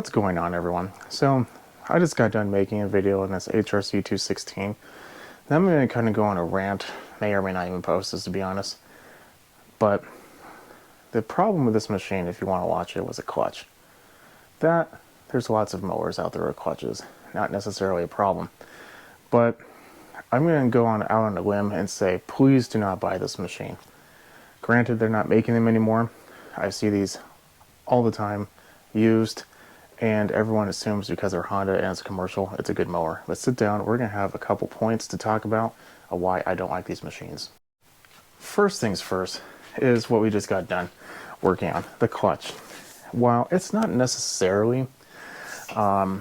What's going on, everyone? So I just got done making a video on this HRC216. Now I'm going to kind of go on a rant. May or may not even post this, to be honest. But the problem with this machine, if you want to watch it, was a clutch. There's lots of mowers out there with clutches. Not necessarily a problem. But I'm going to go out on a limb and say, please do not buy this machine. Granted, they're not making them anymore. I see these all the time, used, and everyone assumes because they're Honda and it's a commercial, it's a good mower. Let's sit down. We're going to have a couple points to talk about of why I don't like these machines. First things first is what we just got done working on, the clutch. While it's not necessarily a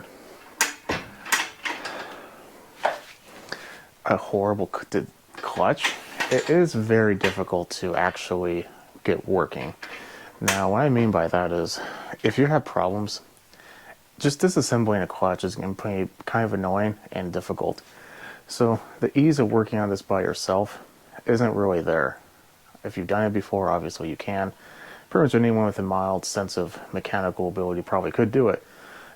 horrible clutch, it is very difficult to actually get working. Now, what I mean by that is, if you have problems, just disassembling a clutch is going to be kind of annoying and difficult. So the ease of working on this by yourself isn't really there. If you've done it before, obviously you can. Pretty much anyone with a mild sense of mechanical ability probably could do it.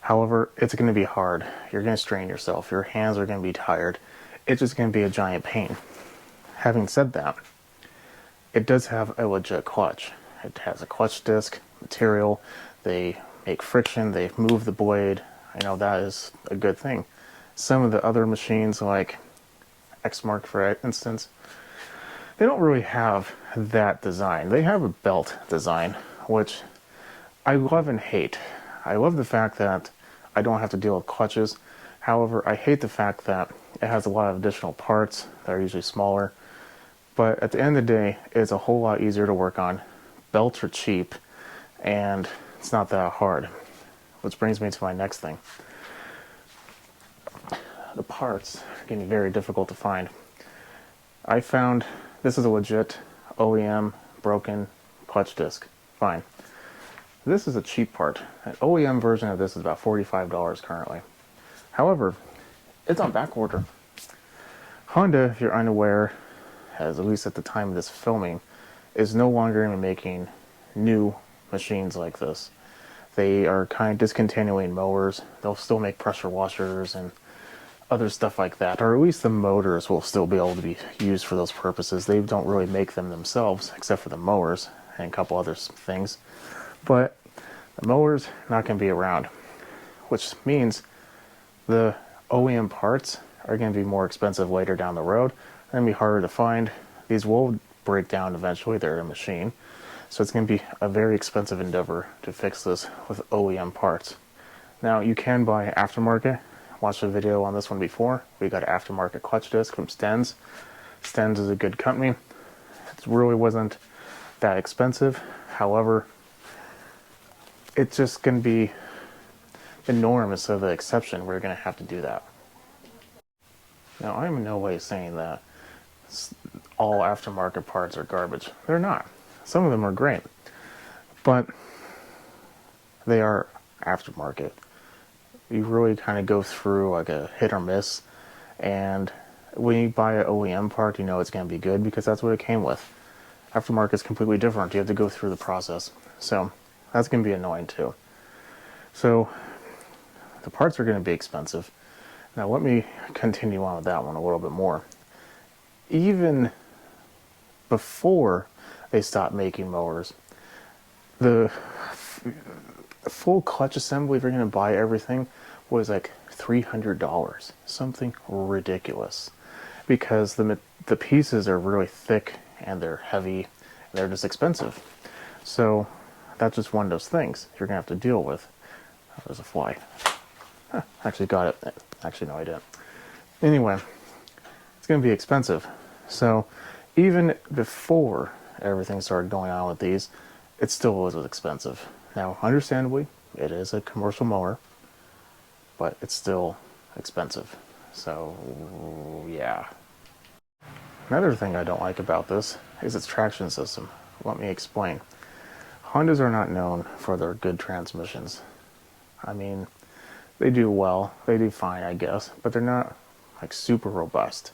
However, it's going to be hard. You're going to strain yourself. Your hands are going to be tired. It's just going to be a giant pain. Having said that, it does have a legit clutch. It has a clutch disc, material, they make friction, they move the blade. I know that is a good thing. Some of the other machines like X-Mark, for instance, they don't really have that design. They have a belt design, which I love and hate. I love the fact that I don't have to deal with clutches. However, I hate the fact that it has a lot of additional parts that are usually smaller. But at the end of the day, it's a whole lot easier to work on. Belts are cheap, and it's not that hard. Which brings me to my next thing. The parts are getting very difficult to find. I found this is a legit OEM broken clutch disc. Fine. This is a cheap part. An OEM version of this is about $45 currently. However, it's on back order. Honda, if you're unaware, as at least at the time of this filming, is no longer going to be making new machines like this. They are kind of discontinuing mowers. They'll still make pressure washers and other stuff like that, or at least the motors will still be able to be used for those purposes. They don't really make them themselves, except for the mowers and a couple other things. But the mowers not going to be around, which means the OEM parts are going to be more expensive later down the road. They're going to be harder to find. These will break down eventually. They're a machine. So it's going to be a very expensive endeavor to fix this with OEM parts. Now, you can buy aftermarket. Watched a video on this one before. We got an aftermarket clutch disc from Stens. Stens is a good company. It really wasn't that expensive. However, it's just going to be the norm instead of the exception. We're going to have to do that. Now, I'm in no way saying that all aftermarket parts are garbage. They're not. Some of them are great, but they are aftermarket. You really kind of go through like a hit or miss, and when you buy an OEM part, you know it's going to be good because that's what it came with. Aftermarket is completely different. You have to go through the process, so that's going to be annoying too. So the parts are going to be expensive. Now let me continue on with that one a little bit more. Even before they stopped making mowers, the full clutch assembly, if you're going to buy everything, was like $300. Something ridiculous. Because the pieces are really thick and they're heavy and they're just expensive. So that's just one of those things you're going to have to deal with. Oh, there's a fly. Huh, actually got it. Actually, no, I didn't. Anyway, it's going to be expensive. So even before everything started going on with these, it still was expensive. Now, understandably, it is a commercial mower, but it's still expensive. So, yeah. Another thing I don't like about this is its traction system. Let me explain. Hondas are not known for their good transmissions. I mean, they do well, they do fine, I guess, but they're not like super robust.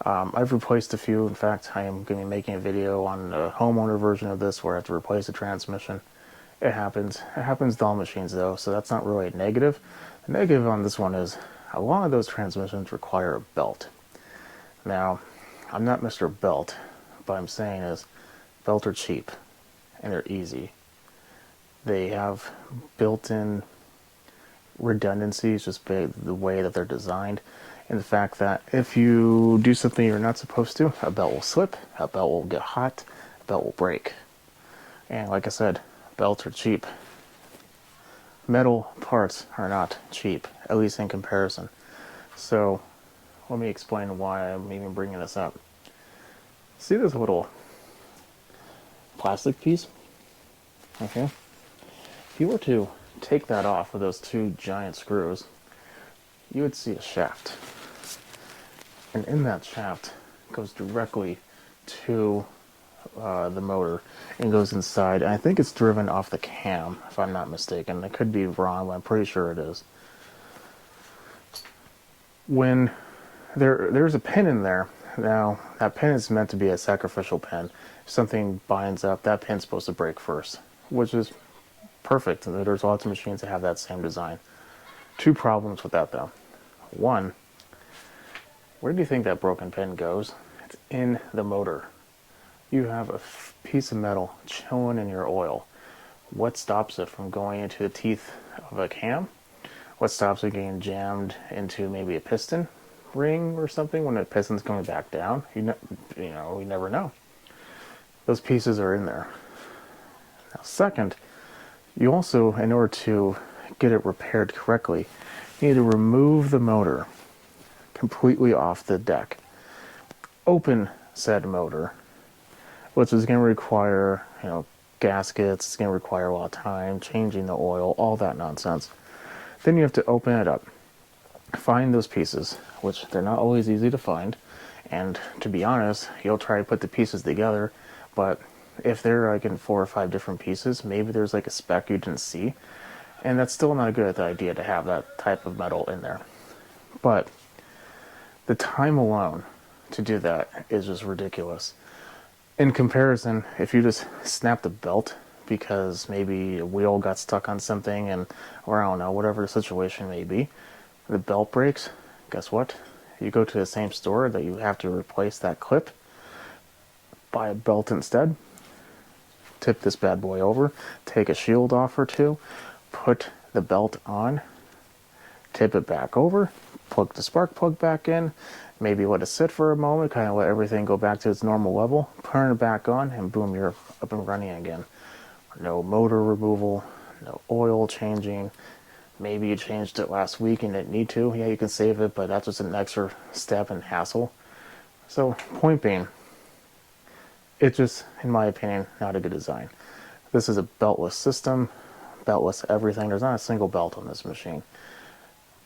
I've replaced a few. In fact, I am going to be making a video on the homeowner version of this where I have to replace the transmission. It happens. It happens to all machines though, so that's not really a negative. The negative on this one is a lot of those transmissions require a belt. Now, I'm not Mr. Belt, but I'm saying is belts are cheap and they're easy. They have built-in redundancies just by the way that they're designed, and the fact that if you do something you're not supposed to, a belt will slip, a belt will get hot, a belt will break. And like I said, belts are cheap. Metal parts are not cheap, at least in comparison. So let me explain why I'm even bringing this up. See this little plastic piece? Okay. If you were to take that off with those two giant screws, you would see a shaft. And in that shaft goes directly to the motor and goes inside. And I think it's driven off the cam, if I'm not mistaken. I could be wrong, but I'm pretty sure it is. When there's a pin in there, now that pin is meant to be a sacrificial pin. If something binds up, that pin's supposed to break first, which is perfect. There's lots of machines that have that same design. Two problems with that though. One, where do you think that broken pin goes? It's in the motor. You have a piece of metal chilling in your oil. What stops it from going into the teeth of a cam? What stops it getting jammed into maybe a piston ring or something when the piston's coming back down? You never know. Those pieces are in there. Now, second, you also, in order to get it repaired correctly, you need to remove the motor completely off the deck. Open said motor, which is going to require, gaskets. It's going to require a lot of time, changing the oil, all that nonsense. Then you have to open it up, find those pieces, which they're not always easy to find. And to be honest, you'll try to put the pieces together, but if they're like in 4 or 5 different pieces, maybe there's like a speck you didn't see, and that's still not a good idea to have that type of metal in there. But the time alone to do that is just ridiculous. In comparison, if you just snap the belt because maybe a wheel got stuck on something, or I don't know, whatever the situation may be, the belt breaks, guess what? You go to the same store that you have to replace that clip, buy a belt instead, tip this bad boy over, take a shield off or two, put the belt on, tip it back over, plug the spark plug back in, maybe let it sit for a moment, kind of let everything go back to its normal level, turn it back on, and boom, you're up and running again. No motor removal, no oil changing. Maybe you changed it last week and didn't need to. Yeah, you can save it, but that's just an extra step and hassle. So, point being, it's just, in my opinion, not a good design. This is a beltless system, beltless everything. There's not a single belt on this machine.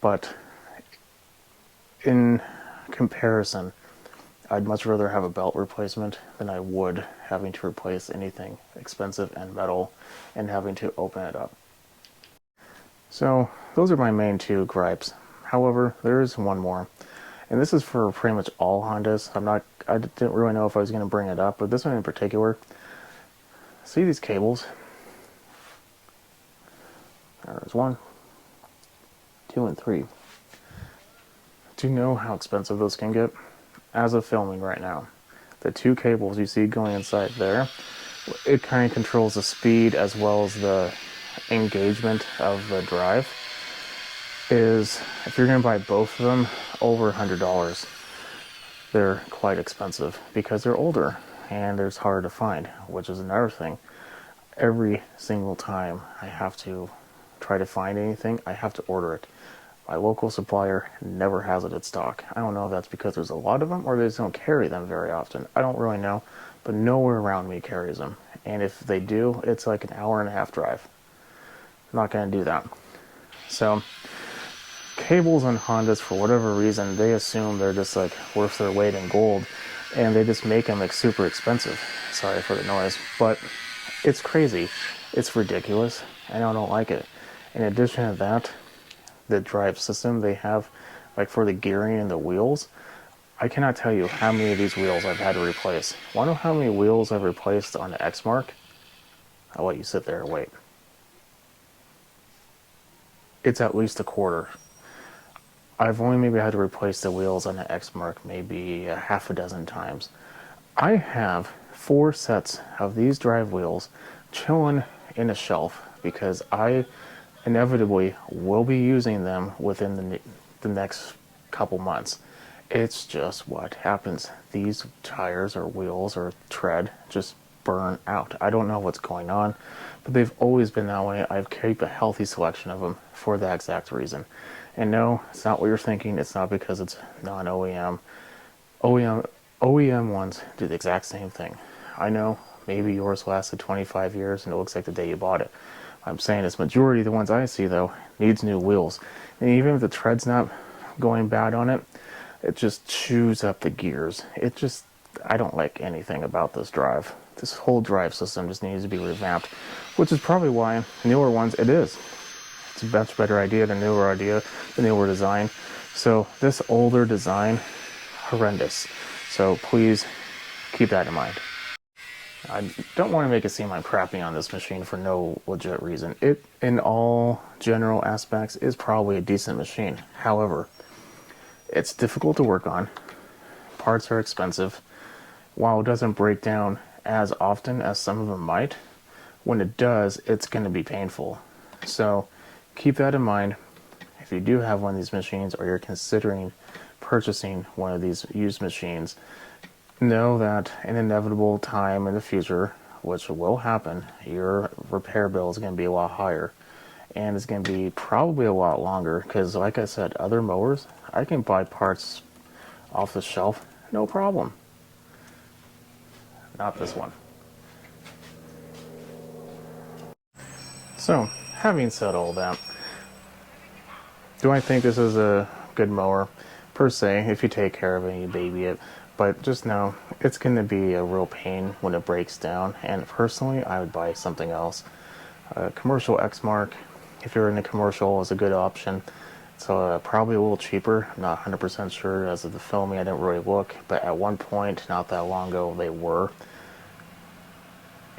But in comparison, I'd much rather have a belt replacement than I would having to replace anything expensive and metal and having to open it up. So those are my main 2 gripes. However, there is one more, and this is for pretty much all Hondas. I didn't really know if I was going to bring it up, but this one in particular. See these cables? There's 1, 2, and 3. Do you know how expensive those can get? As of filming right now, the 2 cables you see going inside there, it kind of controls the speed as well as the engagement of the drive, is, if you're going to buy both of them, over $100. They're quite expensive because they're older and they're hard to find, which is another thing. Every single time I have to try to find anything, I have to order it. My local supplier never has it in stock. I don't know if that's because there's a lot of them or they just don't carry them very often. I don't really know, but nowhere around me carries them. And if they do, it's like an hour-and-a-half drive. I'm not going to do that. So, cables on Hondas, for whatever reason, they assume they're just like worth their weight in gold, and they just make them like super expensive. Sorry for the noise, but it's crazy. It's ridiculous, and I don't like it. In addition to that, the drive system they have, like for the gearing and the wheels, I cannot tell you how many of these wheels I've had to replace. Want to know how many wheels I've replaced on the X Mark? I'll let you sit there and wait. it's at least a quarter. I've only maybe had to replace the wheels on the X-Mark maybe a half a dozen times. I have 4 sets of these drive wheels chilling in a shelf because I inevitably will be using them within the next couple months. It's just what happens. These tires or wheels or tread just burn out. I don't know what's going on, but they've always been that way. I've kept a healthy selection of them for that exact reason. And no, it's not what you're thinking. It's not because it's non-OEM. OEM ones do the exact same thing. I know maybe yours lasted 25 years and it looks like the day you bought it. I'm saying this majority of the ones I see though needs new wheels. And even if the tread's not going bad on it, it just chews up the gears. I don't like anything about this drive. This whole drive system just needs to be revamped, which is probably why newer ones, it is. It's a much better idea, the newer design. So this older design, horrendous. So please keep that in mind. I don't want to make it seem I'm crapping on this machine for no legit reason. It, in all general aspects, is probably a decent machine. However, it's difficult to work on. Parts are expensive. While it doesn't break down as often as some of them might, when it does, it's going to be painful. So keep that in mind. If you do have one of these machines or you're considering purchasing one of these used machines, know that an inevitable time in the future, which will happen, your repair bill is going to be a lot higher. And it's going to be probably a lot longer because, like I said, other mowers, I can buy parts off the shelf, no problem. Not this one. So, having said all that, do I think this is a good mower? Per se, if you take care of it and you baby it. But just know, it's going to be a real pain when it breaks down. And personally, I would buy something else. Commercial X-Mark, if you're in a commercial, is a good option. So probably a little cheaper. I'm not 100% sure. As of the filming, I didn't really look. But at one point, not that long ago, they were.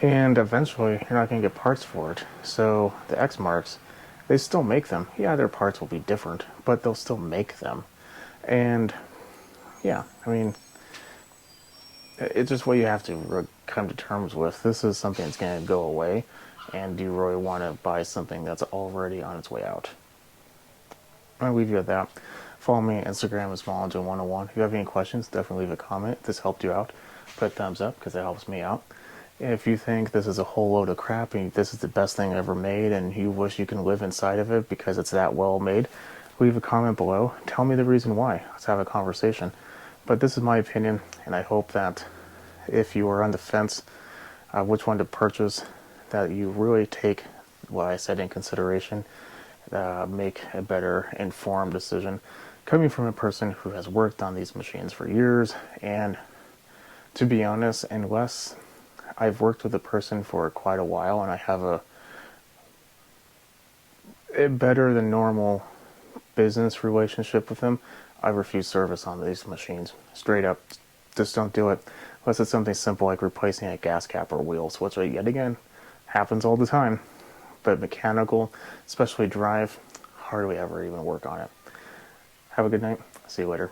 And eventually, you're not going to get parts for it. So the X-Marks, they still make them. Yeah, their parts will be different, but they'll still make them. And yeah, I mean, it's just what you have to come to terms with. This is something that's going to go away, and do you really want to buy something that's already on its way out? I'll leave you at that. Follow me on Instagram as SmallEngine101. If you have any questions, definitely leave a comment. If this helped you out, put a thumbs up because it helps me out. If you think this is a whole load of crap and this is the best thing ever made and you wish you can live inside of it because it's that well made, leave a comment below. Tell me the reason why. Let's have a conversation. But this is my opinion, and I hope that if you are on the fence which one to purchase, that you really take what I said in consideration, make a better informed decision coming from a person who has worked on these machines for years. And to be honest, unless I've worked with a person for quite a while and I have a better than normal business relationship with them, I refuse service on these machines. Straight up, just don't do it. Unless it's something simple like replacing a gas cap or wheels, which yet again happens all the time. But mechanical, especially drive, hardly ever even work on it. Have a good night. See you later.